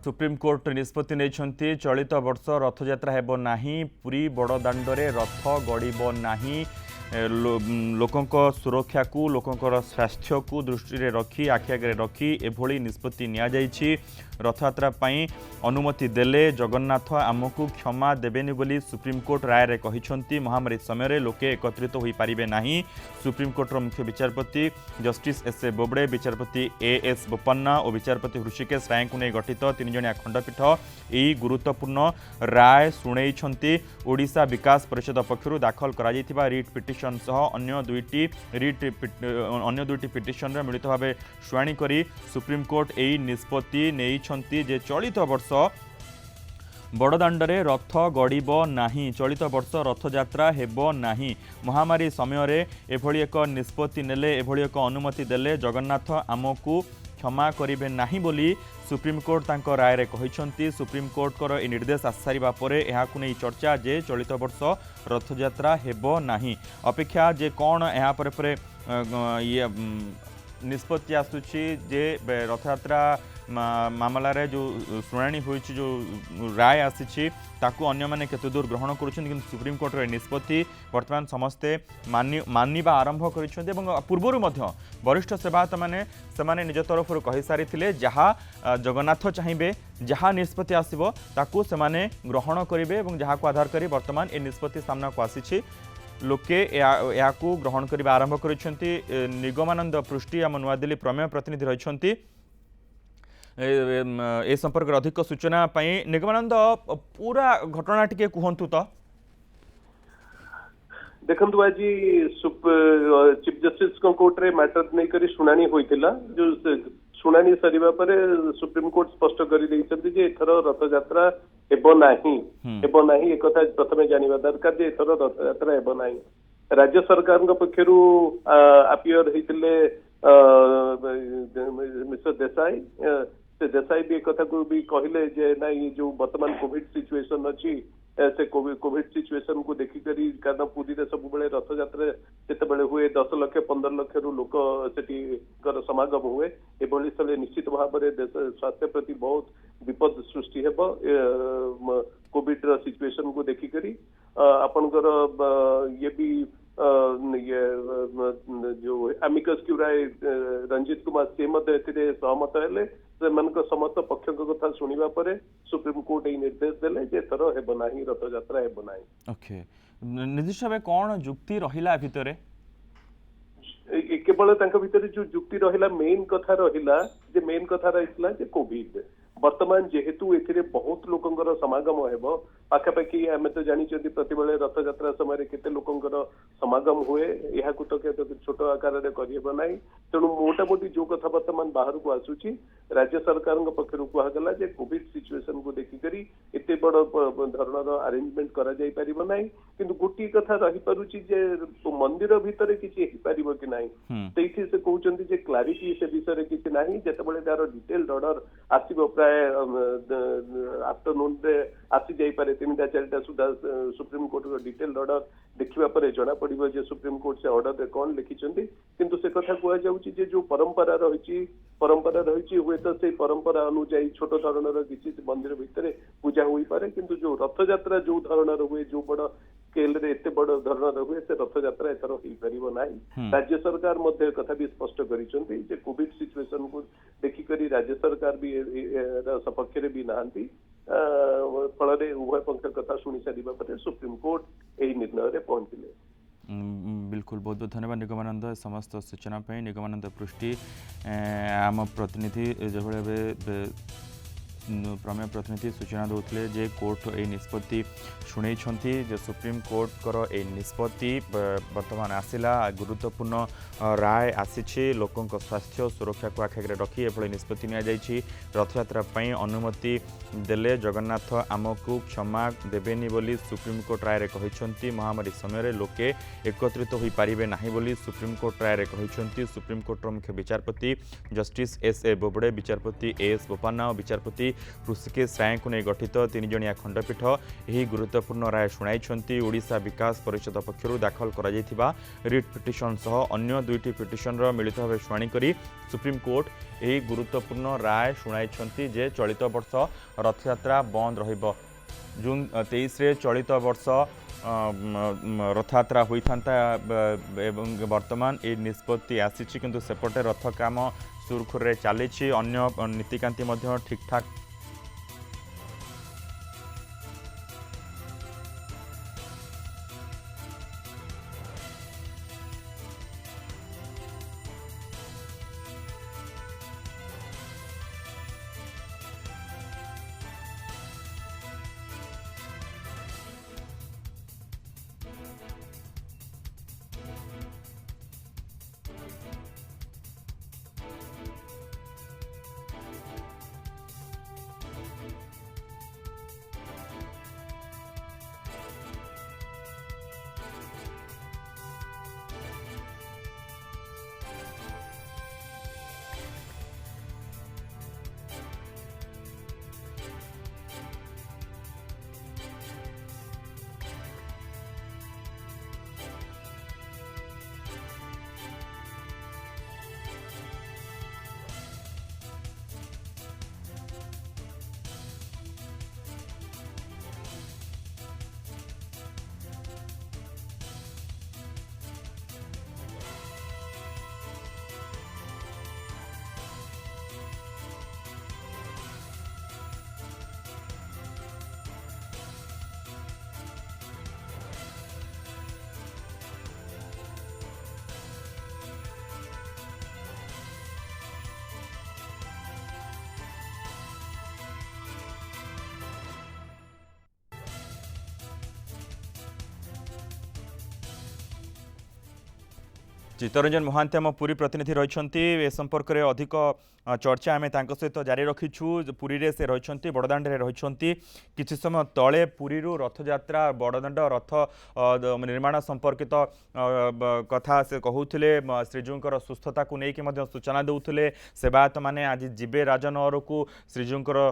Supreme court निष्पत्ति नहीं चलित वर्ष रथयात्रा हेब नाही पुरी बड़दाण्डे रथ गड़ब नाही लोकों सुरक्षा को लोकों स्वास्थ्य को दृष्टि रखी आखि आगे रखी एभली निष्पत्ति नि रथयात्रा अनुमति देले जगन्नाथ आमको क्षमा देवेनि बोली सुप्रीमकोर्ट राय रे कहिसंती। महामारी समय लोके एकत्रित हो पारिबे नाही। सुप्रीमकोर्टर मुख्य विचारपति जस्टिस एस.ए. बोबड़े, विचारपति ए.एस. बोपन्ना और विचारपति हृषिकेश राय को नहीं गठित 3 जणिया खंडपीठ यही गुरुत्वपूर्ण राय शुणेइछंती। ओडिशा विकास परिषद पक्षरु दाखल करा जायतिबा रिट पिटिशन सह अन्य दुईटी पिटिशन मिलित भाव शुणाणी करी सुप्रीमकोर्ट यही निष्पत्ति नहीं जे चलित वर्ष बड़दाण्डे रथ गड़ब नाही, चलित वर्ष रथयात्रा हेब नाही। महामारी समय एभली एक निष्पत्ति नेले एभली एक अनुमति देले जगन्नाथ आमको क्षमा करिबे नाही बोली सुप्रीमकोर्ट तांको राय रे कहिसंती। सुप्रीमकोर्ट को ए निर्देश आसारिबा परे एहाकु नै चर्चा जे चलित वर्ष रथयात्रा हेब नाही। अपेक्षा जे कोन एहा परे ये निष्पत्ति आसुची जे रथयात्रा मामला रे जो शुणाणी हुई जो राय आसी ताकू अन्य माने केते दूर ग्रहण करुछन कि सुप्रीमकोर्ट रे निष्पत्ति वर्तमान समस्ते मानिबा आरंभ करिछन एवं पूर्वरु मध्य वरिष्ठ सेवायत माने सेमाने निज तरफ कहि सारिथिले जहा जगन्नाथ चाहिए जहा निष्पत्ति आसीबो ताकू सेमाने ग्रहण करिवे एवं जहा को आधार करी वर्तमान ए निष्पत्ति सामना को आसीछि लोके या ग्रहण करने आरंभ करिसेंती। निगमानंद पृष्टि आम नुआदिल्ली प्रमेय प्रतिनिधि रहिसेंती। ए संपर्क अधिक सूचना पाई निगमानंद पूरा घटना टिके कहंतु तो। देखंतु आज चीफ जस्टिस कोर्ट रे मैटर नहीं करी शुणानी होइतिला जो शुणानी सरीबा परे सुप्रीम कोर्ट स्पष्ट करी दैछंती जे एथर रथयात्रा हेबो नाही एक कथा प्रथमे जानिबा दरकार जे एथर रथयात्रा हेबो नाही। राज्य सरकार पक्षरु अपियर हेतिले मिस्टर देसाई से देसाई भी एक कथा को भी कहले जे ना ये जो वर्तमान कोविड सिचुएशन अच्छी से कोविड सिचुएशन को देखी करी कारण पुरी रे सब बेले रथयात्रा जिते बेले हुए 10 लाख 15 लाख रु लोक सेठी समागम हुए एभली स्थले निश्चित भाव में देश स्वास्थ्य प्रति बहुत विपद सृष्टि हेबो कोविड रो सिचुएशन को देखी करी आपनकर ये भी ये जो एमिकस क्यूराई रंजित कुमार से सहमत हेले समस्त पक्ष कथा शुणा पर सुप्रीम कोर्ट यही निर्देश देले जे थर हेब नाही रथयात्रा हेब नाही। ओके निर्दिष्ट भाव कौन जुक्ति रहिला भितरे केवल तांका भितरे जो जुक्ति रहिला मेन कथा रहिला जे मेन कथा रहिला जे कोविड वर्तमान जेहेतु एथिरे बहुत लोकंकर समागम हेबो पाखापाखि आमे तो जानी प्रतिबेले रथयात्रा समय केते लोकंकर समागम हुए यह तो छोट आकार में करब ना तेणु मोटामोटी जो कथा वर्तमान बाहर को आसूची राज्य सरकार पक्षर कहगला जे कोविड सिचुएशन को देखिक एत बड़ धरण अरेंजमेंट करा जाई परिबो नाही किंतु गोटी कथा रही पारुची जे मंदिर भितर किछि हेइ परिबो कि नाही तेथि से कहउचंती जे क्लैरिटी से विषय किछि नाही जेतेबेले तार डिटेल्ड ऑर्डर आसीबो प्राय आफ्टरनून रे आसी जाई पारे 3-4 सुधा सुप्रीम कोर्ट रो डिटेल्ड ऑर्डर देखिबा परे जना पड़िबो जे सुप्रीम कोर्ट से ऑर्डर रे कोन लिखिचंती किंतु से कथा कुआ जाउची जे जो परंपरा रहिची हुए तो से परंपरा अनुसार छोट धरणर किछि मंदिर भितर पूजा होई पारे किंतु जो रथयात्रा जो धरणर हुए जो बड़ स्केल रे एते बड़ धरणर हुए से रथयात्रा एथर होई परिबो नाही। राज्य सरकार मध्ये कथा भी स्पष्ट करिसंती जे कोविड सिचुएशन को देखि करी राज्य सरकार भी सपक्ष रे भी नांती फल उभय पक्ष कथा शुणी सारा पर सुप्रीम कोर्ट यही निर्णय रे पहुंचले। बिल्कुल बहुत बहुत धन्यवाद निगमानंद समस्त सूचना पे। निगमानंद पृष्टि आम प्रतिनिधि जो प्रमेय प्रतिनिधि सूचना दौले जे कोर्ट ए निष्पत्ति शुणे जो सुप्रीम कोर्ट कर ए निष्पत्ति वर्तमान आसला गुरुत्वपूर्ण राय आसी लोकों स्वास्थ्य सुरक्षा को आखिरे रखी एभली निष्पत्ति नि रथयात्रा अनुमति देले जगन्नाथ आमको क्षमा देवेनि बोली सुप्रीम कोर्ट राय रे कहिसंती। महामारी समय लोके एकत्रित हो पारिबे नाही बोली सुप्रीम कोर्ट राय रे कहिसंती। सुप्रीम कोर्ट मुख्य विचारपति जस्टिस एस.ए. बोबड़े, विचारपति ए.एस. बोपन्ना और विचारपति ऋषिकेश राय को नहीं गठित 3 जणिया खंडपीठ यही गुरुत्वपूर्ण राय शुणाई। ओडिशा विकास परिषद पक्षर दाखल कर रिट पिटिशन सह अन्य 2टी पिटिशन मिलित भाव शुणाणी करी सुप्रीमकोर्ट यही गुरुत्वपूर्ण राय शुणाई जे चलित वर्ष रथयात्रा बंद रहिबो। जून 23 रे चलित वर्ष रथयात्रा होता एवं वर्तमान ये निष्पत्ति आसी किंतु सेपटे रथ काम सुरखुर चली अन्य नीतिकांति ठीक ठाक चित्तरंजन महांती आम पुरी प्रतिनिधि रही ए संपर्क में अधिक चर्चा आम सहित जारी रखीचु। पुरी रे से रही बड़दाण्ड रही किसी समय तले पुरी रथयात्रा बड़दाण्ड रथ निर्माण संपर्कित कथा से कहूले श्रीजूर सुस्थता को लेकिन सूचना देउथिले सेवायत मैंने आज जीवे राजनगर को श्रीजूर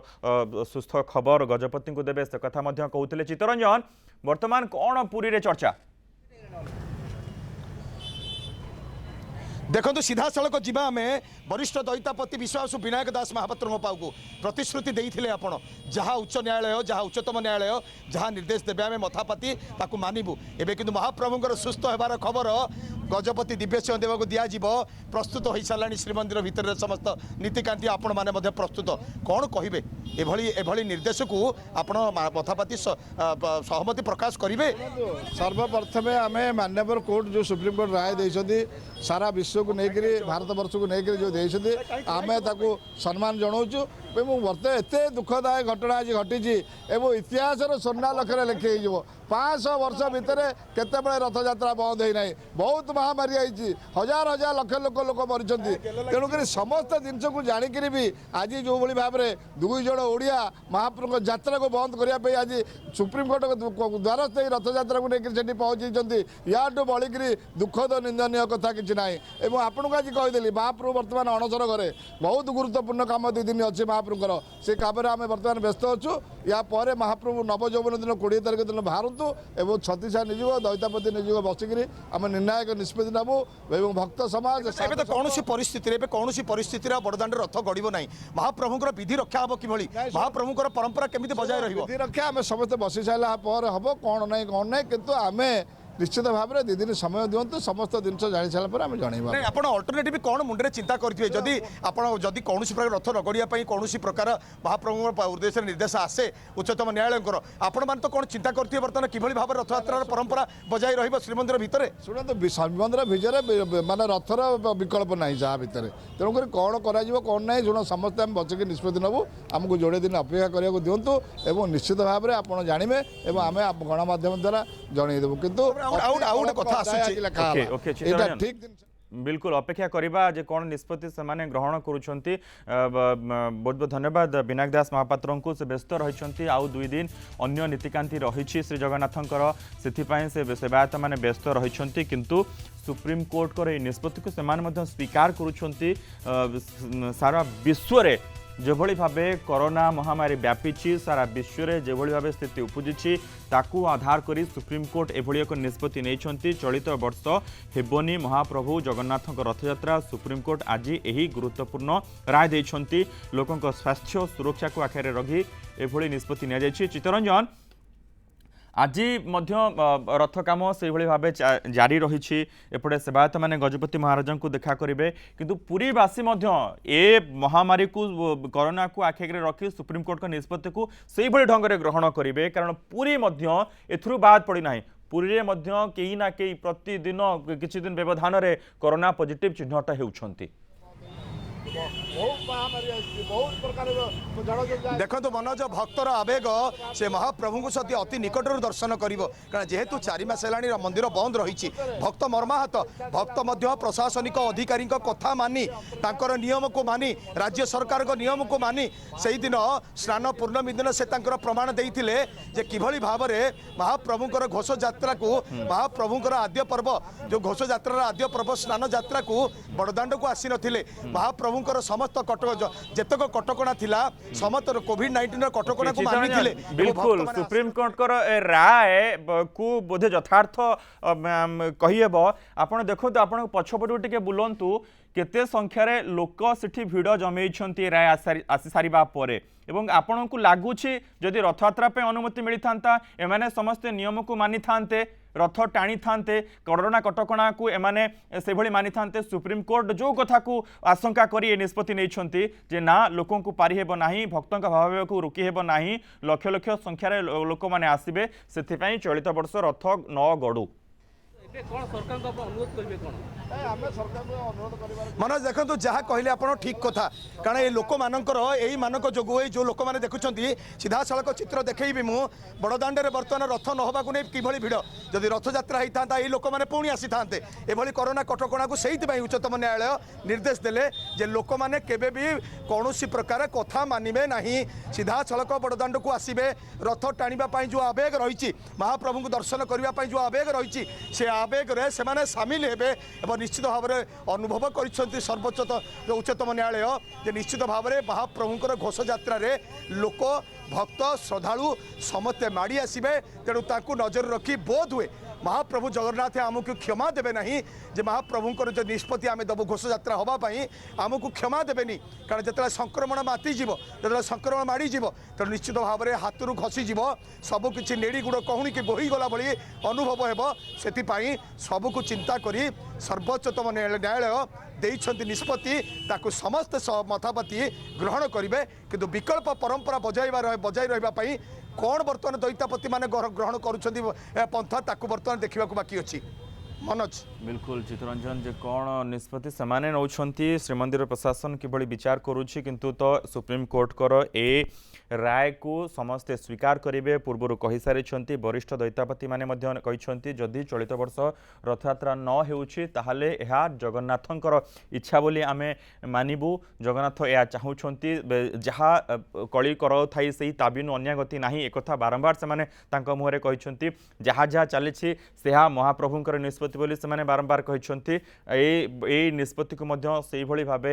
सुस्थ खबर गजपति को देवे से कथा कहूले। चित्तरंजन वर्तमान कौन पुरी रे चर्चा देखो सीधा सड़क जीवा आम वरिष्ठ दैतापति विश्वास विनायक दास महापात्र पाखु प्रतिश्रुति देते आपण जहाँ उच्च न्यायालय जहाँ उच्चतम न्यायालय जहाँ निर्देश देवे आम मथापाति ताकू मानबू एवं किंतु महाप्रभुंर सुस्थ होबार खबर गजपति दिव्य सिंहदेव को दिज्व प्रस्तुत हो सारा श्रीमंदिर भितर समस्त नीतिकांति आपण मैंने प्रस्तुत कौन कहे एभली निर्देश को आपण मथापाति सहमति प्रकाश करेंगे। सर्वप्रथमे आम मान्यवर कोर्ट जो सुप्रीम कोर्ट राय देते सारा विश्व को लेकर भारत वर्ष को लेकर जो देते आम ताको सम्मान जनाऊँ बर्त एत दुखदायक घटना आज घटी इतिहास स्वर्णा लक्षर लिखे 500 वर्ष भितर केत रथयात्रा बंद होना बहुत महामारी आई हजार हजार लक्ष लोक मरी तेणुक समस्त जिनस को जाणिक भी आज जो भाव में 2 जन ओडिया महाप्रभु यात्रा को बंद करने आज सुप्रीमकोर्ट द्वारस्थ रथयात्रा को लेकर पहुंची या बढ़िक दुखद निंदनीय कथा कि ना आपन को आज कहीदेली महाप्रभु बर्तमान अणसर घरे बहुत गुरुत्वपूर्ण कम 2 दिन अच्छे महाप्रभुर से काम आम बर्तमान व्यस्त अच्छु या महाप्रभु नवजौवन दिन 20 तारिख दिन बाहरतु एवं छत्तीसा निजुग दैतापति निजुग बसिकी आम निर्णायक निष्पत्ति नबू एवं भक्त समाज कौन परिस्थिति बड़दाण्ड रथ गड़ब ना महाप्रभुंर विधि रक्षा हम कि महाप्रभुंर परंपरा केमी बजाय विधि रक्षा आम समस्त बसी सारा हम कौन ना किंतु आम निश्चित भाव में 2 दिन समय दिंतु समस्त जिन जानी सारापर आम जनवा आप अल्टरनेटिव कौन मुंडे चिंता करेंगे जदि जदि कौन प्रकार रथ रगड़िया कौन प्रकार महाप्रभु उद्देश्य निर्देश आसे उच्चतम न्यायालय आपण मैंने तो कौन चिंता करेंगे बर्तमान कि भाव रथयात्रा परंपरा बजाय रही श्रीमंदिर भितर शुणु श्रीमंदिर भितर मानने रथर विकल्प ना जहाँ भितर तेणुक कौन कौन ना शुण समस्त आम बचिकी निष्पत्ति नबू आमको जोड़े दिन अपेक्षा करने दिंतु और निश्चित भाव में आप जानवे और आम गणमाध्यम द्वारा जनईदेवु किंतु बिल्कुल अपेक्षा करवा जे कौन निष्पत्ति से माने ग्रहण करुछंती। बहुत बहुत धन्यवाद विनायक दास महापात्र को से व्यस्त रही आउ 2 दिन अन्य नीतिकांति रही श्री जगन्नाथंकर से सेवायत मैंने व्यस्त रही किंतु सुप्रीम कोर्ट को निष्पत्ति को से स्वीकार करुछंती सारा विश्व रे जेभली भावे कोरोना महामारी व्यापी सारा विश्व में जेभली भावे स्थिति उपजी ताकू आधार करी सुप्रीमकोर्ट एभली एक निष्पत्ति नहीं चलित वर्ष हेबनी महाप्रभु जगन्नाथ रथयात्रा सुप्रीमकोर्ट आज यही गुरुत्वपूर्ण राय देइछंती लोकंक स्वास्थ्य सुरक्षा को आखिर रखी एभली निष्पत्ति नि जायछि। चित्तरंजन आज रथ कम से भाव जारी रही एपटे सेवायत मैंने गजपति महाराज को देखा करेंगे किंतु पुरीवासी ए महामारी को कोरोना को आखिरे रखी सुप्रीमकोर्ट निष्पत्ति को से ढंग से ग्रहण करेंगे कारण पुरी एथुरु बाद पड़ना पुरी में कहीं ना कहीं प्रतिदिन किसी दिन व्यवधान में कोरोना पॉजिटिव चिन्हट होती। देखो मनोज भक्तर आवेग से महाप्रभु को सती अति निकटर दर्शन कर कारण जेहेतु 4 मास है मंदिर बंद रही भक्त मर्माहत भक्त प्रशासनिक अधिकारी कथा मानी तांकर नियम को मानी राज्य सरकार नियम को मानी से दिन स्नान पूर्णमी दिन से प्रमाण देते किभली भाव में महाप्रभुंर घोष यात्रा को महाप्रभुंर आद्य पर्व जो घोष यात्रा आद्य पर्व स्नान यात्रा को बड़दाण्ड को आसी नथिले महाप्रभु समस्त जेतक कटकणा थिला समस्त कोविड-19 कटकणा को मानिथिले। बिल्कुल सुप्रीमकोर्ट राय को बोधे यथार्थ कहिएब आपण देखो आपण पछपटू टिके बुलंतु केते संख्यार लोक सेठी भिड़ जमेइछंती राय आसी सारिबा परे एवं आपण को लागुछि जदि रथयात्रा पे अनुमति मिली थांता एमाने समस्त नियम को मानि थांते रथ टाणी थांते कोरोना कटकणा को एमाने से भली मानि थांते सुप्रीमकोर्ट जो कथा को आशंका करी ए निष्पत्ति नैछंती जे ना लोकों को पारि हेबो नाही भक्तों भाव को रोकी हेबो नाही लक्ष लक्ष संख्यार लोक माने आसीबे सेथिपई चलित वर्ष रथ न गडू मनोज देखो जहाँ कहले आप ठीक कथा कारण ये लोक मानकर यही मानक जो जो लोक मैंने देखुं सीधा सड़क चित्र देखी मु बड़दाण्ड में बर्तमान रथ नहबा को नहीं किभली भिड़ जदि रथ यात्रा होता है लोक मैंने पुणी आसी था एभली कोरोना कटकणा को से उच्चतम न्यायालय निर्देश देले जे लोक मैंने केबे भी कौन प्रकार कथा मानिबे नहीं सीधा सड़क बड़दाण्ड को आसबे रथ टाणीबा जो आवेग रही महाप्रभु को दर्शन करने जो आवेग रही से आवेग रे से सामिल हेबे एवं निश्चित भाव में अनुभव कर सर्वोच्च उच्चतम न्यायालय जे निश्चित भाव में महाप्रभुंर घोष यात्रा रे लोक भक्त श्रद्धालु समस्ते माड़ी आसबे तेणु ताकू नजर रखी बोध हुए महाप्रभु जगन्नाथ आमको क्षमा देवे नहीं जे महाप्रभुंर जो निष्पत्ति आम दबु घोष यात्रा हाँपाई आमको क्षमा देवेनि कारण जिते संक्रमण मातीजी जो संक्रमण माड़ीज तो निश्चित भाव में हाथरू खसीज सबकि नेड़ी गुड़ कहूनी कि बोहीगला भली अनुभव हो से सबको चिंता करी सर्वोच्चतम न्यायालय देइछंती निष्पत्ति ताकू समस्त मथापति ग्रहण करेंगे किंतु विकल्प परंपरा बजाई रही कौन बर्तमान दैतापति माने ग्रहण करुछंती पंथा ताकू बर्तमान देखा बाकी अच्छी मनोज। बिल्कुल चित्तरंजन जे कौन निष्पत्ति से नौछंती श्रीमंदिर प्रशासन किभली विचार करुछि किंतु तो सुप्रीम कोर्ट कर ए राय को समस्ते स्वीकार करेंगे पूर्व कही सारी वरिष्ठ दैतापति माने कहते जदि चलित वर्ष रथयात्रा न होउछि ताहाले एहा जगन्नाथंकर इच्छा बोली आमे मानिबू जगन्नाथ या चाहूँगी जहाँ कली कर थाई से ताबिनु अन्य गति ना एक बारंबार से मुहर कहते जहाँ जहाँ चली से महाप्रभुंकर निष्पत्ति बोली से बारंबार कहते निष्पत्ति को से भाव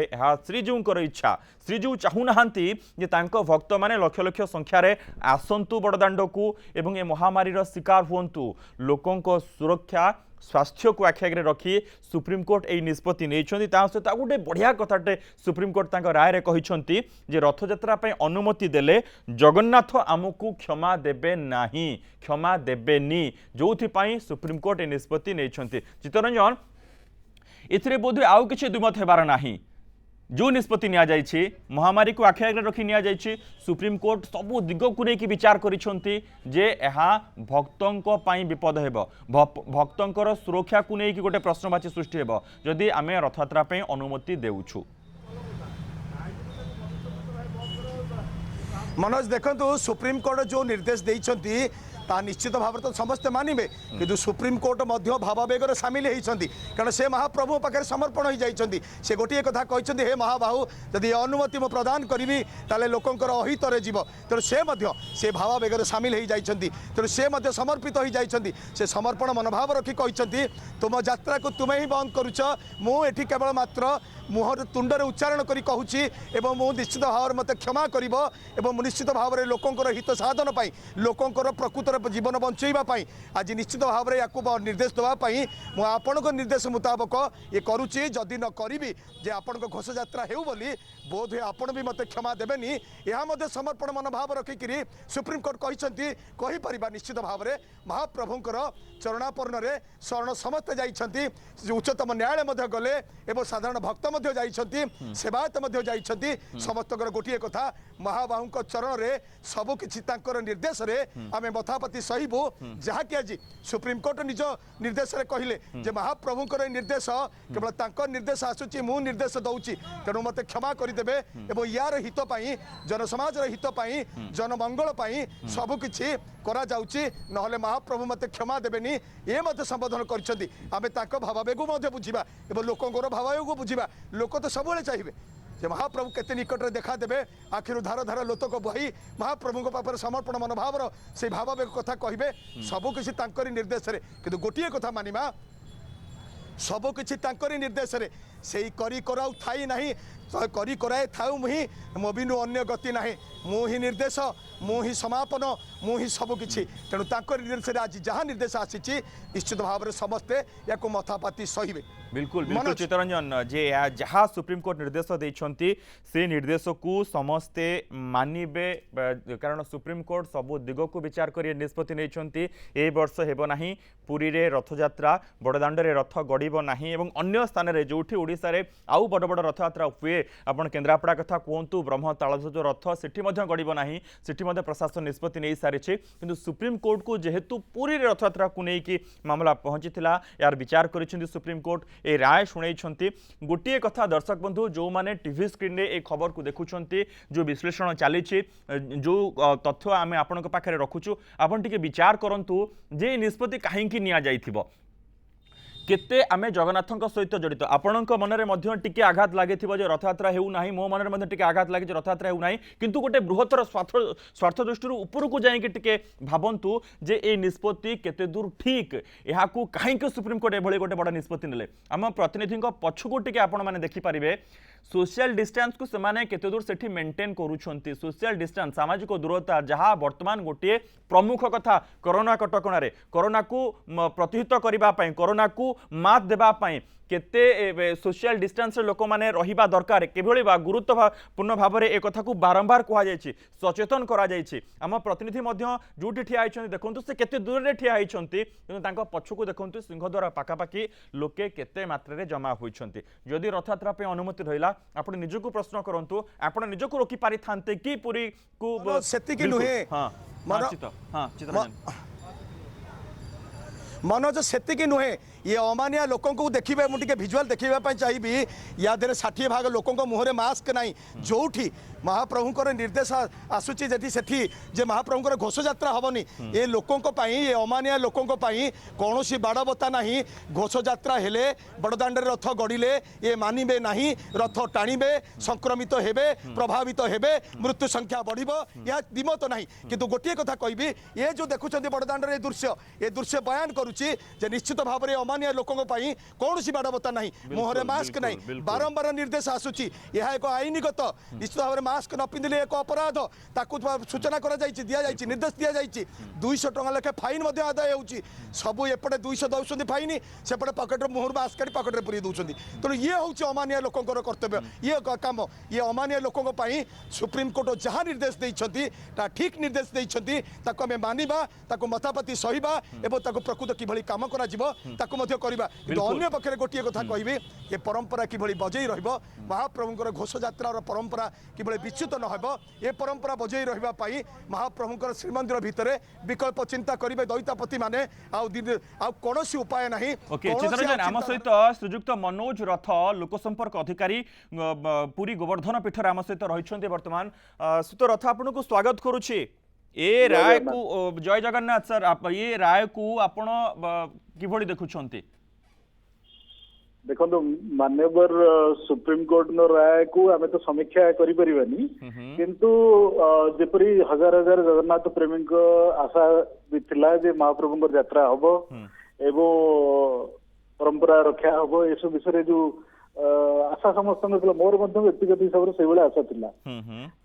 श्रीजीउंकर इच्छा श्रीजीउ चाहूना जे भक्त माने लक्ष लक्ष संख्यार आसतु बड़दाण्ड को एवं ए महामारी शिकार हुंतु लोकों को सुरक्षा स्वास्थ्य को आखिरे रखी सुप्रीमकोर्ट यही निष्पत्ति नहीं सहित गोटे बढ़िया कथाटे सुप्रीमकोर्ट राय रे कहते रथयात्रा अनुमति देले जगन्नाथ आमको क्षमा देबे नाही क्षमा देबेनी जो सुप्रीमकोर्ट ए निष्पत्ति नहीं। चित्तरंजन एथिरे बोधे आउ किछि दुमत हेबार नाही जो निष्पत्ति नि महामारी को आखि आगे रखी नि सुप्रीमकोर्ट सबू दिग को लेकिन विचार करिसेंती जे यहाँ भक्तों विपद हेब भक्तों सुरक्षा को लेकिन गोटे प्रश्नवाची सृष्टि हेब जदि आमे रथयात्रा अनुमति देउछु। मनोज देखंतु सुप्रीमकोर्ट जो निर्देश देइछंती ता निश्चित भाव तो समस्ते मानवे कि सुप्रीम कोर्ट भावावेगर सामिल होती कारण से महाप्रभु पाखे समर्पण हो जाइए से गोटे कथा कहते हे महाबाहु जदि अनुमति मु प्रदान करी ताले लोकंकर अहित जीव तेणु से भावावेगर सामिल हो जाइए तेणु से समर्पित हो जाइए से समर्पण मनोभाव रखी कहते तुम यात्रा को तुम्हें ही बंद करुच मुझे केवल मात्र मुहर तुंडरे उच्चारण करी कहूची एवं मु निश्चित भाव मत क्षमा करिब एवं निश्चित भाव में लोकंकर हित साधन पाई लोकंकर प्रकृतर जीवन बंचैबा पाई आज निश्चित भाव में या निर्देश देवाई मु आपण निर्देश मुताबक ये करुच्ची जदि न करी जे आपण घोष यात्रा हेउ बोली बोध आपण भी मत क्षमा देवेनी यह समर्पण मनोभाव रखिकी सुप्रीम कोर्ट कहीपर निश्चित भाव में महाप्रभुंकर चरणापर्ण शरण समस्ते जाइछंती उच्चतम न्यायालय गले एवं साधारण भक्त जाइछंती सेवायत जाइछंती समस्तकर गोटे कथा महाबाहु चरण रे सबकिछि तांकर निर्देश रे आमे मथापति सहिबु जहाँकि आज सुप्रीम कोर्ट निज निर्देश रे कहिले जे महाप्रभुंकर निर्देश केवल तांकर निर्देश आसुची मु निर्देश दउची तेणु मते क्षमा करदेबे एवं यार हित पाई जनसमाज हित पाई जनमंगल पाई सबकिछि करा जाउची नहले महाप्रभु मते क्षमा देबेनी ए मते संबोधन करछंती आमे तांको भावावेगु मते बुझिबा एवं लोकंकर भावावेगु बुझिबा लोक तो सबुले चाहिए जे महाप्रभु केते निकट में देखा देबे आखिर धार धार लोतक बही महाप्रभु पापर समर्पण मनोभावर से भावावेग कथा कहे सबकिछि तांकरी निर्देश रे किंतु गोटे कथा मानिबा सबकिछि तांकरी निर्देश रे से करी कराउ थाई नाही करी कराए थाउ मुही मोबिनु अन्य गति नाही मु ही निर्देश मु ही समापन मु ही सबकिछि तेणु तांकर निर्देश आज जहाँ निर्देश आसी निश्चित भाव में समस्ते या मथापाती सहिबे बिल्कुल बिल्कुल चित्तरंजन जे जहाँ सुप्रीम कोर्ट निर्देश देइछंती से निर्देश को समस्ते मानिबे कारण सुप्रीम कोर्ट सबु दिग को विचार करी निष्पत्ति नेइछंती ए वर्ष हेबो नाही पुरी रे रथयात्रा बड़दाण्ड रे रथ गड़िबो नाही एवं अन्य स्थान रे जोठी ओडिसा रे आउ बड़ बड़ रथयात्रा हुए आपण केन्द्रापड़ा कथा कहतु ब्रह्म तालध्वज रथ सेठी मध्य गड़िबो नाही सेठी मध्य प्रशासन निष्पत्ति नहीं सारिछि किंतु सुप्रीम कोर्ट को जेहेतु पुरी रे रथयात्रा को लेकिन मामला पहुंचीला यार विचार करिसेंती सुप्रीम कोर्ट ए राय शुणाई गोटे कथा दर्शक बंधु जो माने टीवी स्क्रीन रे ए खबर को देखुछंती जो विश्लेषण चली जो तथ्य आम आपण पाखे रखुचु आपण टिके विचार करंतु जे निष्पत्ति काहेकि निया जाइथिबो केते आमे जगन्नाथଙ୍କ सहित जड़ित आपणक मनरे मध्य टिके आघात लागिथिबो जे रथयात्रा हेउ नाही मो मनरे मध्य टिके आघात लागे जे रथयात्रा हेउ नाही किंतु गोटे बृहत्तर स्वार्थ दृष्टि ऊपर को जाइके टिके भाबंतु जे ए निष्पत्ति केते दूर ठीक एहाकू काहेकि सुप्रीम कोर्ट एभଳି गोटे बड़ निष्पत्ति नेले आम प्रतिनिधिଙ୍କ पछकू टिके आपण माने देखि परिबे सोशल डिस्टेंस को सेमाने केते दूर सेठी मेंटेन करूछंती सोशल डिस्टेंस सामाजिक दूरता जहाँ वर्तमान गोटे प्रमुख कथा कोरोना कटकणा रे कोरोना को प्रतिहित करिबा पई कोरोना को मात देबा पई केते सोशल डिस्टेंस लोक माने रहिबा दरकार केभଳି गुरुत्वपूर्ण भाव में एक कथा को बारंबार कहा जायछि सचेतन करा जायछि आम प्रतिनिधि मध्य जोटी ठिया आइछन्ति देखंतु से केते दूर रे ठिया आइछन्ति किंतु तांको पछकू देखंतु सिंहद्वार पाखापाखि लोके केते मात्रा रे जमा होइछन्ति जदि रथयात्रा पे अनुमति रहिला आपण निजको प्रश्न करंतु आपण निजको रोकी पारि थान्ते कि पुरी को सेति कि नुहे हां चित्ररंजन मनोज सेतिकी नुहे ये अमानिया लोकों को देखिए मुझे भिजुआल देखा चाहिए या 60 भाग लोकों मुहरे मास्क नहीं जोठी महाप्रभुंर निर्देश आसूची जदि सेठी जे महाप्रभुंर घोष यात्रा हेनी ये लोकों ये अमानिया लोकों कौन बाड़बता नहीं घोष यात्रा हेले बड़दाण्ड रथ गड़िले ये मानिबे नहीं रथ टाणिबे संक्रमित हेबे प्रभावित हेबे मृत्यु संख्या बढ़िबो या दिमत नहीं किंतु गोटे कथा कहबी ये जो देखुछन्ती बड़दाण्ड रे दृश्य बयान करुची जे निश्चित भाव में अमानिया लोकों कौन बाड़बता नहीं मुहरे मास्क नहीं बारंबार निर्देश आसूची यह एक आईनगत निश्चित भाव में मास्क न पिंधिले एक अपराध ताकू सूचना दि निर्देश दि जाइए 200 टंका लेखे फाइन आदाय होची सबू एपटे 200 दौरान फाइन सेपटे पकेट मुहर मास्क काटी पकेट में पूरी दूसरी तेणु ये हूँ अमानिया लोकंर कर्तव्य ये काम ये अमानिया लोकों सुप्रीम कोर्ट जहाँ निर्देश देइछन्ती ता ठीक निर्देश देइछन्ती ताको आमे मानिबा ताको मथापाती सहिबा एवं ताको प्रकृत किभଳି काम करा जिवो ताको मध्य करिबा किंतु अन्य पक्षरे गोटिए कथा कहबी ये परंपरा किभଳି बजै रहइबो महाप्रभुंकर घोष यात्रार परंपरा किभଳି विच्युत न हेबो ये परंपरा बजै रहिबा पई महाप्रभुंकर श्रीमंदिर भितरे विकल्प चिंता करिवे दैतापति माने आ कोनोसी उपाय नाही ओके चित्ररंजन आम सहित श्रीजुक्त मनोज रथ लोकसंपर्क अधिकारी पुरी गोवर्धन पीठर आम सहित रहिछन्ते वर्तमान सुत रथ आपनको स्वागत करूछि ए राय को जय जगन्नाथ सर ये राय को आपण किभଳି देखुछंती देखो मान्यवर सुप्रीम कोर्ट नो राय को आमे तो समीक्षा करि परिबानी किंतु जेपरी हजार हजार जगन्नाथ प्रेमी को आशा भी थिला जे महाप्रभु को यात्रा हबो एवं परंपरा रक्षा हबो एसो विषय जो आशा समस्त मोर मध्य व्यक्तिगत हिसाब से भाई आशा थिला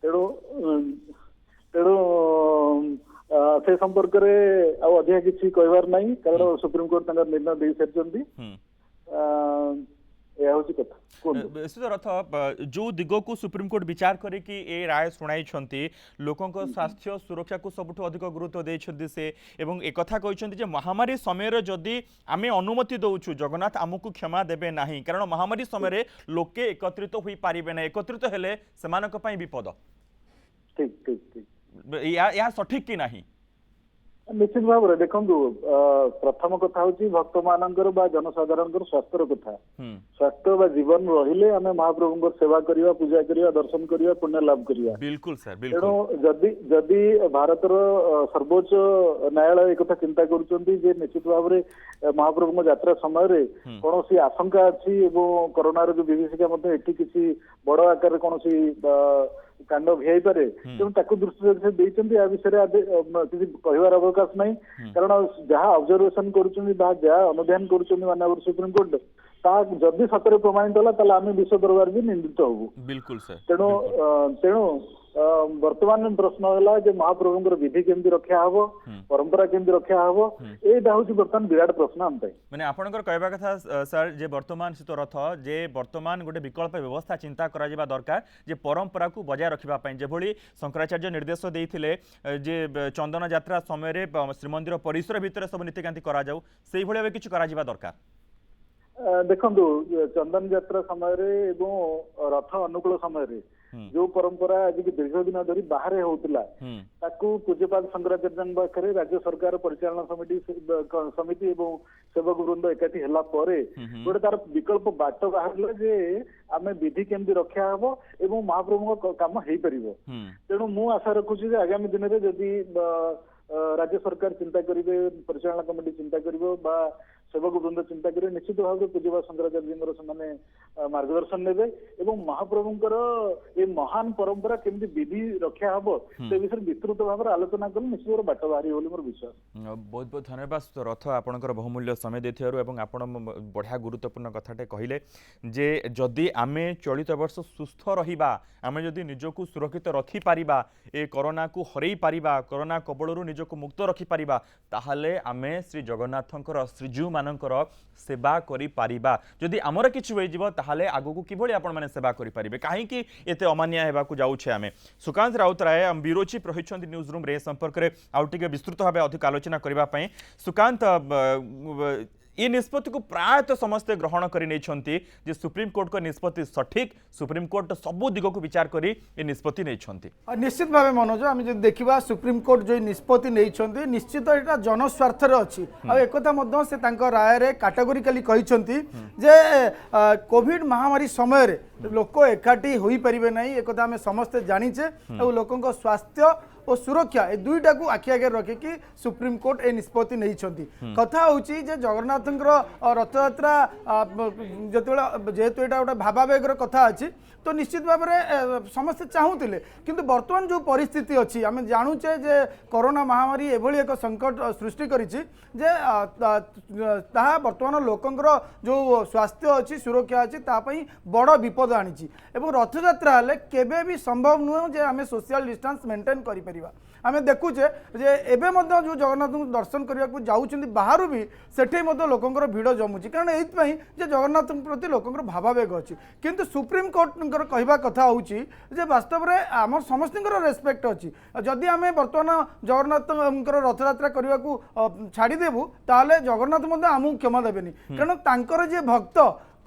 तेणु तेणु से संपर्क में अधिक किसी कहबार नहीं कारण सुप्रीम कोर्ट निर्णय दे सारी रथ जो दिग को सुप्रीम कोर्ट विचार करी ए राय शुणाई लोकों स्वास्थ्य सुरक्षा को सबुठ अधिक गुरुत्व देइछन्ति से एवं एक कथा कहते महामारी समय जदि आमे अनुमति दौचु जगन्नाथ आमको क्षमा देबे नाही कारण महामारी समय लोके एकत्रित होई पारिबे ना एकत्रित हेले सेमानक पई विपद ठीक ठीक ठीक या सठिक कि नाही निश्चित भाव में देखु प्रथम कथा हूँ भक्त मानकर जनसाधारण स्वास्थ्य कथा स्वास्थ्य जीवन रहिले आम महाप्रभु सेवा करवा पूजा करवा दर्शन करवा पुण्य लाभ करवा बिल्कुल सर तेणु जदि जदि भारतर सर्वोच्च न्यायालय एक चिंता करुँचे निश्चित भाव में महाप्रभु यात्रा समय कौन सी आशंका अच्छी कोरोनार जो विभीषिका एटी किसी बड़ आकार कौन कांड भियाई पारे तेणु दृष्टि देते या विषय किसी कहबार अवकाश नहीं कारण जहाँ ऑब्जर्वेशन कर अनुध्यान कर सुप्रीम कोर्ट जदि सतरे प्रमाणित है आम विश्व दरबार भी निंदित हबू बिल्कुल सर तेणु तेणु वर्तमान प्रश्न है महाप्रभुंर विधि केमती रक्षा हम परंपरा केमती रक्षा हम यहाँ हूँ बर्तमान विराट प्रश्न आम माने आपनकर कहबा कथा सर जे वर्तमान शीत रथ जे वर्तमान गोटे विकल्प व्यवस्था चिंता करा दरकार जे परंपरा को बजाय रखा जेभली शंकराचार्य निर्देश देइथिले जे चंदन यात्रा समय श्रीमंदिर परिसर भितर सब नीतिकांति करा जाऊ सेही भली किछि करा जिबा दरकार देखु चंदन यात्रा समय रथ अनुकूल समय जो परंपरा आज की दीर्घ दिन धरी बाहर होता पूज्यपाद शंकराचार्य पाखे राज्य सरकार परिचालना समिति और सेवक वृंद एकाठी है गोटे तार विकल्प बाट बाहर जे आम विधि केमती रक्षा हम और महाप्रभु काम हो पार तेणु मु आशा रखुची आगामी दिन में जदि राज्य सरकार चिंता करेंगे परिचालना कमिटी चिंता कर सेवक वृंद चिंता करेंगे निश्चित भाव में पूज्यपाद शंकराचार्य से मार्गदर्शन नेबे एवं महाप्रभुंकर ये महान परंपरा केमती विधि रक्षा हम से विषय विस्तृत भाव में आलोचना कले निश्चित भाव बाट बाहरी बोली मोर विश्वास। बहुत बहुत धन्यवाद रथ आपणकर बहुमूल्य समय देथिबारु एवं आपण बढ़िया गुरुत्वपूर्ण कथाटे कहले जे जदि आमे चलित वर्ष सुस्थ रहिबा आमे जदि निजको सुरक्षित रखि पारिबा ए कोरोना को हरई पारिबा कोरोना कबळरू निजको मुक्त रखि पारिबा ताहाले आमे श्री जगन्नाथंकर श्रीजू मानकर सेवा करि पारिबा जदि आमर किछि होई जिवो ताहाले आगु किभଳି आपण माने सेवा करि पारिबे काहे कि एते अमान्य हेबा को जाउछे आमे सुकांत राउतराय हम ब्यूरो चीफ रहिछन्ति न्यूज रूम रे संपर्क रे आउटिके विस्तृत भाबे अधिक आलोचना करिबा पई सुकांत ये निष्पत्ति को प्रायतः समस्ते ग्रहण कर सुप्रीम कोर्ट को निष्पत्ति सठिक सुप्रीम कोर्ट सबू दिग को विचार करी ये निष्पत्ति नहीं निश्चित भाव मनोज आम जो देखा सुप्रीम कोर्ट जो निष्पत्ति नहीं निश्चित यहाँ जनस्वार्थर अच्छी एक से राय रे कैटेगोरिकली कहते जे कोविड महामारी समय लोक एकाठी हो पारे ना एक आम समस्ते जानीचे और लोकों स्वास्थ्य और सुरक्षा ए दुईटा को आखि आगे रखिकी सुप्रीम कोर्ट ए निष्पत्ति नहीं कथा हूँ जगन्नाथ रथयात्रा जेहेतु यहाँ गोटे भावावेगर कथा अच्छी तो निश्चित भाव में समस्ते चाहूले किंतु वर्तमान जो परिस्थिति अच्छी आम जानुचे जे कोरोना महामारी एभली एक संकट सृष्टि करिछि जे ताहा वर्तमान लोकंकर जो स्वास्थ्य अच्छी सुरक्षा अच्छी तापई बड़ विपद आनी एवं रथयात्रा हेले केबे भी संभव नुह जे आम सोशल डिस्टेंस मेंटेन करि परिबा आम देखुचे जे एबे मध्य जो जगन्नाथ दर्शन करने को जाऊँ बाहर भी सेठे लोकंर भिड़ जमुची कारण ये जगन्नाथ प्रति लोकंर भावावेग अच्छी किंतु सुप्रीम कोर्ट कहवा कथा हूँ जे वास्तव में आम समस्त रेस्पेक्ट अच्छी जदि आम बर्तमान जगन्नाथ रथयात्रा करने को छाड़देबू ताले जगन्नाथ आमको क्षमा देवेनि कारण तांकर जे भक्त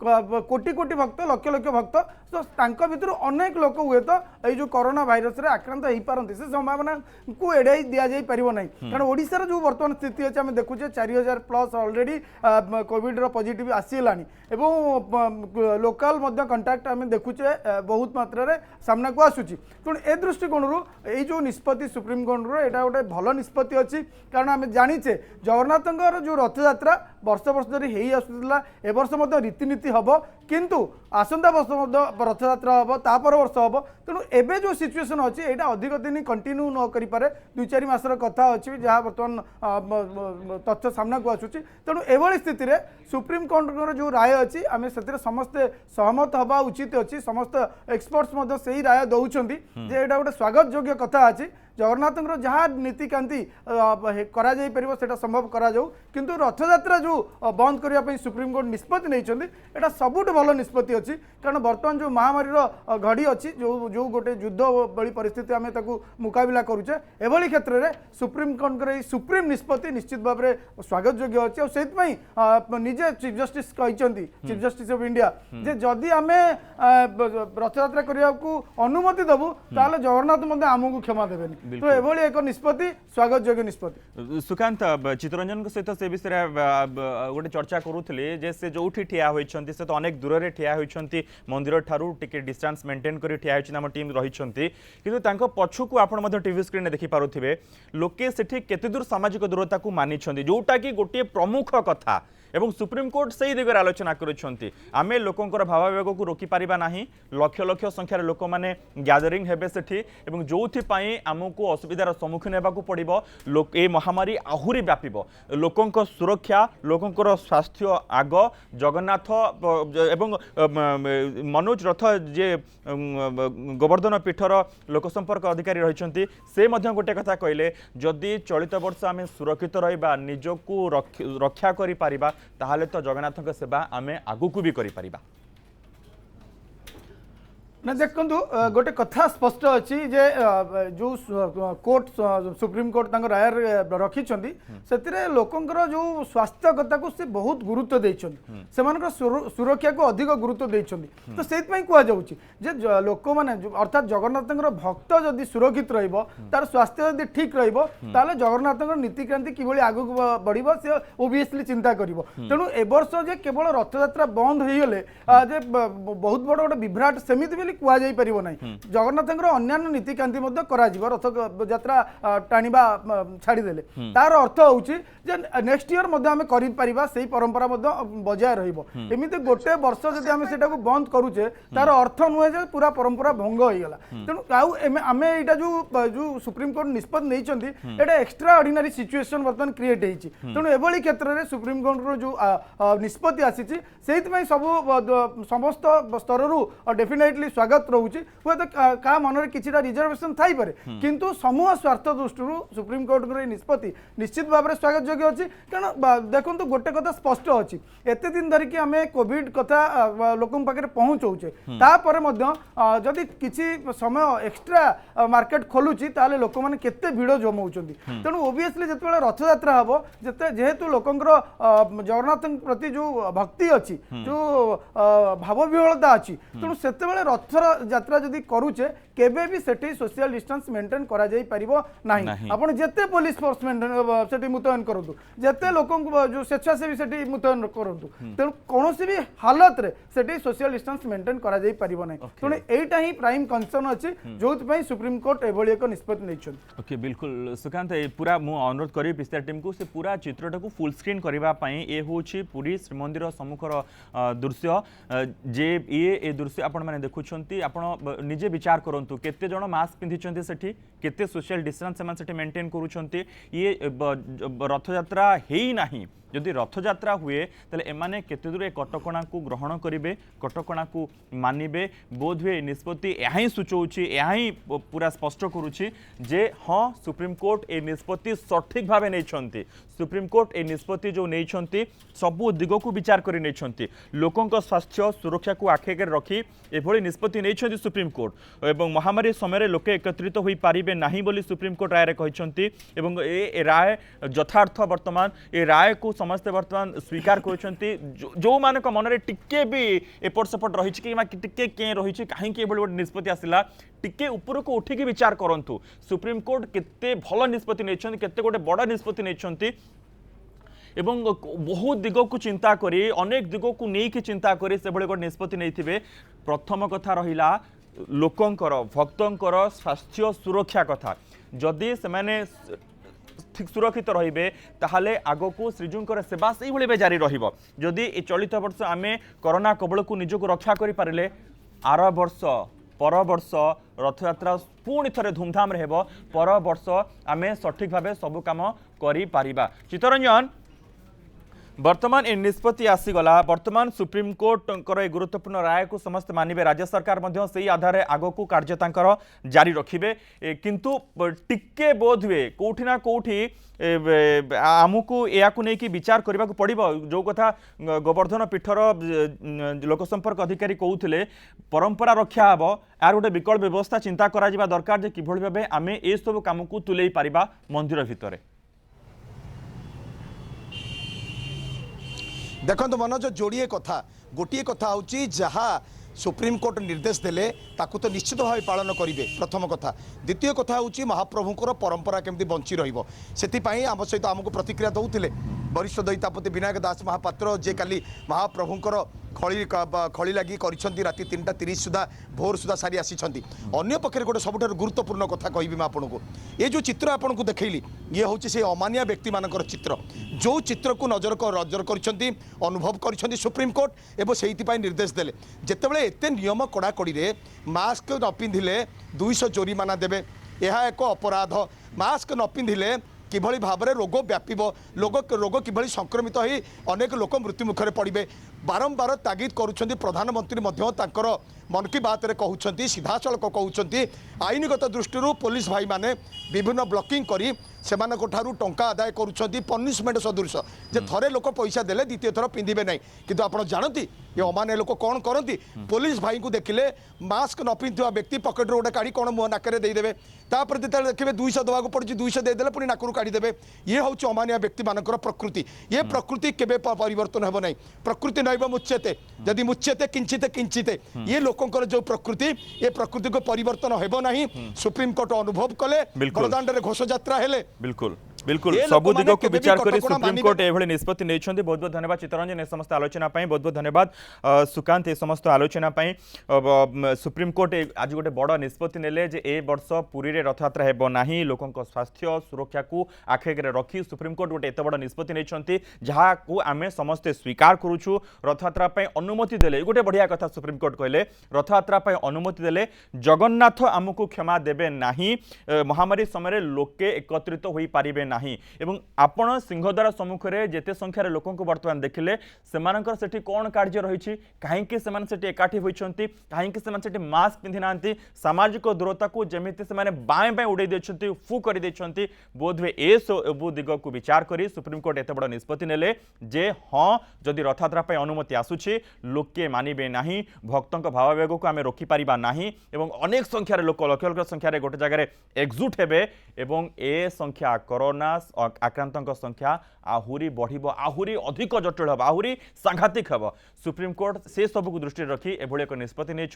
कोटी कोटी भक्त लक्ष लक्ष भक्त तो तांको भितर अनेक लोक हुए तो ये जो कोरोना भाइरस रे आक्रांत हो पारती से संभावना को एड़ाई दि जाई परिबो नहीं कारण ओडिसा रो जो वर्तमान स्थिति अछि हम देखुचे 4000 प्लस ऑलरेडी कोविड रो पॉजिटिव आसीलानी एवं लोकल मध्य कांटेक्ट हम देखुचे बहुत मात्रा रे सामना को आसुची तेणु ए दृष्टिकोण रू ये जो निष्पत्ति सुप्रीम कोर्ट रो एटा गोटे भल निष्पत्ति अछि कारण आम जानिचे जगन्नाथंकर जो रथयात्रा वर्ष वर्ष धरी हेई आसुला ए वर्ष मध्य रीतिनीति हबो किंतु आसंता वर्ष मध्य रथयात्रा हबो तापर वर्ष हबो तेणु एबे जो सिचुएशन अछि एटा अधिक दिन कंटिन्यू न करि पारे 2-4 मासर कथा अछि जहाँ वर्तमान तथ्य सामना को आसुची तेणु एभली स्थिति रे सुप्रीम कोर्ट जो राय अछि आमे सेतिर समस्त सहमत हबा उचित अछि समस्त एक्सपर्ट्स मध्य सही राय दउछंती जे एटा गोटे स्वागत योग्य कथा अछि जगन्नाथ जहाँ नीतिकांति करा जाई परिबो सेटा संभव करा जाऊ किंतु रथयात्रा जो बंद करने सुप्रीम कोर्ट निष्पत्ति नहीं एटा सबुठ भल निष्पत्ति अच्छी कारण बर्तमान जो महामारी घड़ी अच्छी जो जो गोटे युद्ध भली परिस्थिति आम मुकाबला करुचे एभली क्षेत्र में सुप्रीम कोर्ट सुप्रीम निष्पत्ति निश्चित भाव में स्वागत योग्य अच्छी और से निजे चीफ जस्टिस कहते चीफ जस्टिस ऑफ इंडिया जे जदि आम रथयात्रा करने को अनुमति देवु ताले जगन्नाथ आमको क्षमा देवेनि तो एभली एक निष्पत्ति स्वागत योग्य निष्पत्ति सुकांत चित्तरंजन सहित से विषय गोटे चर्चा करूले जे से जो ठिया होइछंती से तो अनेक दूर रे ठिया होइछंती मंदिर ठारू टिके डिस्टेंस मेंटेन करी ठिया होइछन हम टीम रहिछंती किंतु तांको पछुकू आपण मध्ये टीवी स्क्रीन रे देखि पारुथिबे लोके सेठी केते दूर सामाजिक दूरता को मानिछंती जोटा कि गोटे प्रमुख कथा एवं सुप्रीम कोर्ट से दिगरे आलोचना करुछंती आमे लोकंकर भावावेग को रोकी पारिबा नाही लक्ष लक्ष संख्यार लोक माने गैदरिंग हेबे सेठी एवं जोथि पई आमको असुविधार सम्मुखीन हेबाकू पड़िबो लोक ए महामारी आहुरी व्यापिबो लोकंक सुरक्षा लोकंकर स्वास्थ्य आग जगन्नाथ एवं मनोज रथ जे गोवर्धन पीठर लोकसंपर्क अधिकारी रहिछंती से मध्य गोटे कथा कहले जदि चलित वर्ष आमे सुरक्षित रहिबा निजको रक्षा करि पारिबा ताहले तो जगन्नाथ सेवा आमे आगुकू भी करि पारिबा ना देखु गोटे कथा स्पष्ट अच्छी जे जो कोर्ट सुप्रीम कोर्ट राय रखिंट से लोकंर जो स्वास्थ्य कथा को से बहुत गुरुत्व देइछन से सुरक्षा को अधिक गुरुत्व देइछन तो से कह जे लोक मैंने अर्थात जगन्नाथ भक्त जदि सुरक्षित रहिबो तार स्वास्थ्य जदि ठीक रहिबो ताले जगन्नाथ नीतिक्रांति किभली आगु बढ़िबो से ओबियसली चिंता करिवो तेणु ए वर्ष जे केवल रथयात्रा बंद हो गले जे बहुत बड़ गोटे विभ्राट सेमिति कहुई पार ना जगन्नाथ अन्य नीतिकांति रथ यात्रा टाणीबा छाड़देले तार अर्थ हूँ नेक्स्ट इयर आम कर परंपरा बजाय रमती गोटे वर्ष जब आम से बंद करुचे तार अर्थ नुहे जे पूरा परंपरा भंग होगा तेणु आम यहाँ जो सुप्रीम कोर्ट निष्पत्ति नहीं एक्सट्रा ऑर्डिनरी सिचुएशन बर्तमान क्रिएट होती तेणु एभली क्षेत्र में सुप्रीम कोर्ट जो निष्पत्ति आसी सब समस्त स्तर डेफिनेटली स्वागत रोचे हे तो क्या मन में किसी रिजर्वेशन थी पारे किंतु समूह स्वार्थ दृष्टि सुप्रीम कोर्ट निष्पत्ति निश्चित भाव में स्वागत योग्य अच्छी कारण देखो गोटे कथा स्पष्ट अच्छी एत दिन धरिकी आम कोविड कथा लोक पाखे पहुँचाऊे तापर जदि किसी समय एक्सट्रा मार्केट खोलुची ताले लोक मैंने केते भिड़ जमाऊँ तेणु ओबियसली जो रथयात्रा हम जेहेतु लोकंर जगन्नाथ प्रति जो भक्ति अच्छी जो भाव विह्वलता अच्छी तेणु से रथ यात्रा जदि करुचे केबे भी सेठी सोशल डिस्टेंस मेंटेन करा जाई परिबो नाही आपण जेते पुलिस फोर्स मेंटेन सेठी मुतयन करंतु जेते लोक जो स्वेच्छासेवी सेठी मुतयन करंतु तेणु कोनोसी भी हालत रे सेठी सोशल डिस्टेंस मेंटेन करा जाई परिबो नाही तेणु एटा ही प्राइम कंसर्न अछि जोथ पई सुप्रीम कोर्ट एभली एक निष्पत्ति नैछन ओके बिल्कुल सुकांत पूरा मु अनुरोध करी पिस्ता टीम को से पूरा चित्रटा को फुल स्क्रीन करबा पई ए होछि पूरी श्रीमंदिर सम्मुखर दृश्य जे ए दृश्य आपण माने देखुछंती आपण निजे विचार करंतु केते जण मास्क पिंधिचंती सेठी केते सोशल डिस्टेंस सेमान सेठी मेंटेन करूछंती ये रथयात्रा हेई नाही जदि रथयात्रा हुए तेल एमाने केते दूर कटकणा को ग्रहण करेंगे कटकणा को मानवे बोध हुए निष्पत्ति यहाँ सूचौची यहाँ पूरा स्पष्ट करुच्ची जे हाँ सुप्रीम कोर्ट ए निष्पत्ति सठिक भाव नहीं सुप्रीम कोर्ट ए निष्पत्ति जो नहीं सबू दिग को विचार कर नहीं लोकों स्वास्थ्य सुरक्षा को आखे रखी एभली निष्पत्ति नहीं सुप्रीम कोर्ट एवं महामारी समय लोके एकत्रित हो पारे ना बोली सुप्रीम कोर्ट राय कहते ए राय यथार्थ वर्तमान ए राय को समस्ते बर्तमान स्वीकार करुछंती जो मानक मनरे टिके भी एपट सेपट रही कि टिके के रही कहीं गोटे निष्पत्ति आसला टिके ऊपर को उठिकी विचार करंतु सुप्रीम कोर्ट केते भल निष्पत्ति नहीं केते गोटे बड़ निष्पत्ति नहीं एवं बहुत दिग को चिंता करी अनेक दिग को नहीं चिंता करी से भले गोटे निष्पत्ति नहीं प्रथम कथा रहिला लोकंकर भक्तंकर स्वास्थ्य सुरक्षा कथा जदि से ठीक सुरक्षित रहिबे ताहले आगो को श्रीजुंकर सेवा से भाई जारी रहिबो जदि ए चलित वर्ष आमे कोरोना कबल को निजको रक्षा करि पारिले आर वर्ष पर वर्ष रथयात्रा पुणी थे धूमधाम हेबो पर वर्ष आमे सठिक भावे सब काम करि पारिबा चित्तरंजन वर्तमान ए निष्पत्ति आसीगला वर्तमान सुप्रीम कोर्ट गुरुत्वपूर्ण राय को समस्त मानिबे राज्य सरकार मध्य से आधार आगो को कार्य तांकर जारी रखिबे किंतु टिके बोध हुए कोठी ना कोठी आमको या विचार करने को पड़ो जो कथा गोवर्धन पीठर लोकसंपर्क अधिकारी कहते परंपरा रक्षा हे यार गोटे विकल्प व्यवस्था चिंता करा दरकार जे किभଳି भाबे आमे ए सब काम को तुले पारिबा मंदिर भितर देखो मनोज जोड़िए कथा गोटे कथा हूँ जहाँ सुप्रीम कोर्ट निर्देश देले ताकू तो निश्चित भाव पालन करेंगे प्रथम कथा द्वितीय कथा हूँ महाप्रभुंर परंपरा केमती बंची रही आम सहित आमको प्रतिक्रिया दौले वरिष्ठ दैतापति विनायक दास महापात्र जे काली महाप्रभुंर खड़ी लगी राति 3:30 सुधा भोर सुधा सारी आसी अन्य पक्षे गोटे सब गुरुत्वपूर्ण कथा कहि आपन को ये जो चित्र आपन को देखली ये हूँ से अमानिया व्यक्ति मानकर चित्र जो चित्र को नजर कर अनुभव कर सुप्रीम कोर्ट एवं से निर्देश देले जितेबाला एत नियम कड़ाकड़ी मास्क न पिंधिले 200 जोरिमाना देवे यह एक अपराध मास्क न पिंधिले किभली भाव में रोग व्यापिब रोग किभली संक्रमित हो अनेक लोक मृत्यु मुखरे पड़े बारंबार तागिद करुछंती प्रधानमंत्री मन की बात रे कहउछंती सीधासलख कहउछंती आईनगत दृष्टि पुलिस भाई माने विभिन्न ब्लॉकिंग करी सेमानक ठारू टंका आदाय करुछंती पनिशमेंट सदृश जे थरे लोक पैसा देले द्वितीय थर पिंधिबे नहीं किंतु आपण जानती ये अमान्य लोक कौन करती पुलिस भाई को देखिले मास्क न पिंधुआ व्यक्ति पकेट गोटे काढ़ी कौन मुह नाकरे देदेवे तापर जो देखिए 200 देवाक पड़ी 200 देदेले पुणी नाकरू काढ़ीदेवे ये हूँ अमानिया व्यक्ति मानकर प्रकृति ये प्रकृति केबे परिवर्तन हेब नहीं प्रकृति नैव मुच्यते जदि मुच्यते किंचित किंचित ये लोकंकर जो प्रकृति ये प्रकृति को परिवर्तन हेब नहीं सुप्रीम कोर्ट अनुभव कले बड़दाण्ड रे घोष यात्रा हेले बिल्कुल बिल्कुल सबु दिग को विचार करी सुप्रीम कोर्ट एभली निष्पत्ति नहीं बहुत बहुत धन्यवाद चित्तरंजन समस्त आलोचना बहुत बहुत धन्यवाद सुकांत ए समस्त आलोचना सुप्रीम कोर्ट आज गोटे बड़ निष्पत्ति नेले जे ए वर्ष पुरी रे रथयात्रा हेब नाही लोकंक स्वास्थ्य सुरक्षा को आखेगे रखी सुप्रीम कोर्ट गोटे एत बड़ निष्पत्ति नहीं जहाँ को आमे समस्ते स्वीकार करूछु रथयात्रा अनुमति देले गोटे बढ़िया कथा सुप्रीम कोर्ट कहले रथयात्रा अनुमति देले जगन्नाथ आमको क्षमा देबे नाही महामारी समय लोके एकत्रित होई पारिबे नाही एवं आपण सिंहद्वार सम्मुखें जेते संख्यार लोक बर्तमान देखिले सेमानकर सेठी कौन कार्य रही कहीं से एकाठी होती कहीं मास्क पिंधि ना सामाजिक दूरता को जमीती से बाएं बाएं उड़े देछंती फू कर देछंती बोधवे ए सबु दिग को विचार करी सुप्रीम कोर्ट एत बड़ निष्पत्ति नेले जे हाँ जदि रथयात्रा अनुमति आसुछि लोके मानिबे नाही भक्तों भावावेग को आमे रोकी पारिबा नाही एवं अनेक संख्यार लोक लक्ष लक्ष संख्यार गोटे जगह एकजुट हेबे एवं ए संख्या कोरोना आक्रांतों संख्या आहुरी बढ़िबो आहुरी अधिक जटिल हम आहुरी सांघातिक हम सुप्रीम कोर्ट से सबू को दृष्टि रखी एभली एक निष्पत्ति नहीं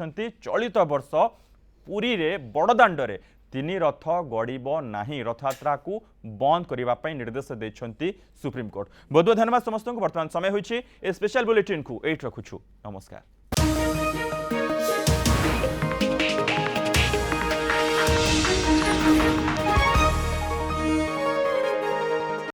चलित वर्ष पुरी रे बड़दाण्डरे 3 रथ गड़ब नाही रथयात्रा को बंद करने निर्देश देछंती सुप्रीम कोर्ट बहुत बहुत धन्यवाद समस्त को वर्तमान समय होइछि ए स्पेशल बुलेटिन को एट रखुछु नमस्कार।